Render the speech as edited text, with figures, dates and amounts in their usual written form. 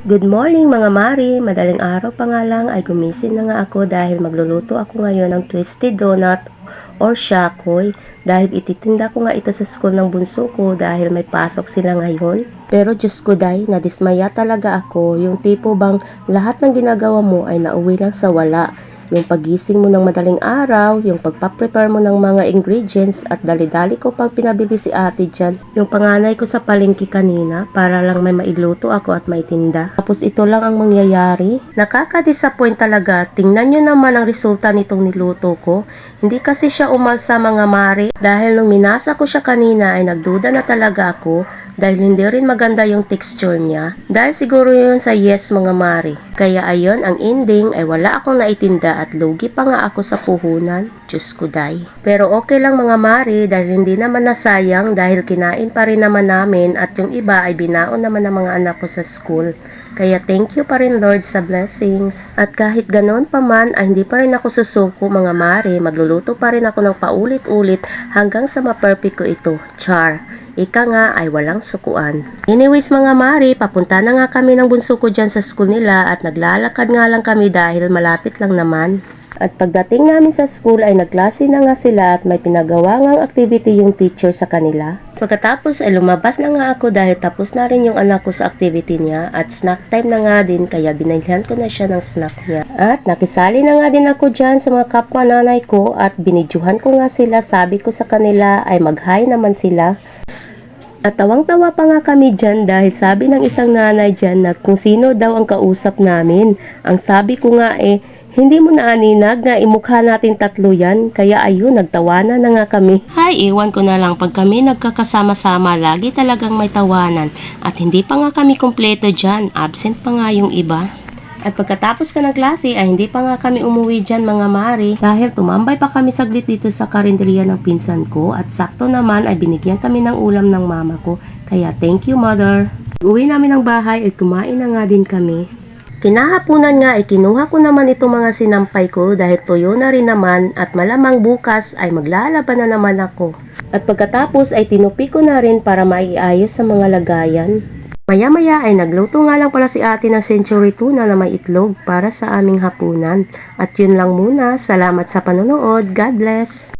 Good morning mga Mari! Madaling araw pa nga lang ay gumising na nga ako dahil magluluto ako ngayon ng twisted donut or shakoy dahil ititinda ko nga ito sa school ng bunso ko dahil may pasok sila ngayon. Pero Diyos ko day, nadismaya talaga ako, yung tipo bang lahat ng ginagawa mo ay nauwi lang sa wala. Yung pagising mo ng madaling araw, yung pagpaprepare mo ng mga ingredients at dali-dali ko pang pinabili si ate dyan. Yung panganay ko sa palengke kanina para lang may mailuto ako at maitinda. Tapos ito lang ang mangyayari. Nakaka-disappoint talaga. Tingnan nyo naman ang resulta nitong niluto ko. Hindi kasi siya umalsa mga Mari. Dahil nung minasa ko siya kanina ay nagduda na talaga ako dahil hindi rin maganda yung texture niya. Dahil siguro yun sa yes mga Mari. Kaya ayon ang ending ay wala akong naitinda at lugi pa nga ako sa puhunan. Diyos ko day. Pero okay lang mga Mari dahil hindi naman nasayang dahil kinain pa rin naman namin at yung iba ay binaon naman ng mga anak ko sa school. Kaya thank you pa rin Lord sa blessings. At kahit ganon pa man ay hindi pa rin ako susuko mga Mari. Magluluto pa rin ako ng paulit-ulit hanggang sa ma-perfect ko ito. Char! Ika nga ay walang sukuan. Anyways mga Mari, papunta na nga kami ng bunso ko dyan sa school nila at naglalakad nga lang kami dahil malapit lang naman. At pagdating namin sa school ay nagklase na nga sila at may pinagawa ngang activity yung teacher sa kanila. Pagkatapos ay lumabas na nga ako dahil tapos na rin yung anak ko sa activity niya at snack time na nga din kaya binilhan ko na siya ng snack niya. At nakisali na nga din ako dyan sa mga kapwa nanay ko at binidyuhan ko nga sila, sabi ko sa kanila ay mag-hi naman sila. At tawang-tawa pa nga kami dyan dahil sabi ng isang nanay dyan na kung sino daw ang kausap namin. Ang sabi ko nga hindi mo na aninag na imukha natin tatlo yan. Kaya ayun, nagtawanan na nga kami. Hay, iwan ko na lang pag kami nagkakasama-sama, lagi talagang may tawanan. At hindi pa nga kami kompleto dyan, absent pa nga yung iba. At pagkatapos ka ng klase ay hindi pa nga kami umuwi dyan mga Mari dahil tumambay pa kami saglit dito sa karinderya ng pinsan ko at sakto naman ay binigyan kami ng ulam ng mama ko. Kaya thank you mother. Uwi namin ng bahay at kumain na nga din kami. Kinahapunan nga ay kinuha ko naman itong mga sinampay ko dahil tuyo na rin naman at malamang bukas ay maglalaban na naman ako. At pagkatapos ay tinupi ko na rin para maiayos sa mga lagayan. Maya-maya ay nagluto nga lang pala si ate ng century tuna na may itlog para sa aming hapunan. At yun lang muna. Salamat sa panonood. God bless!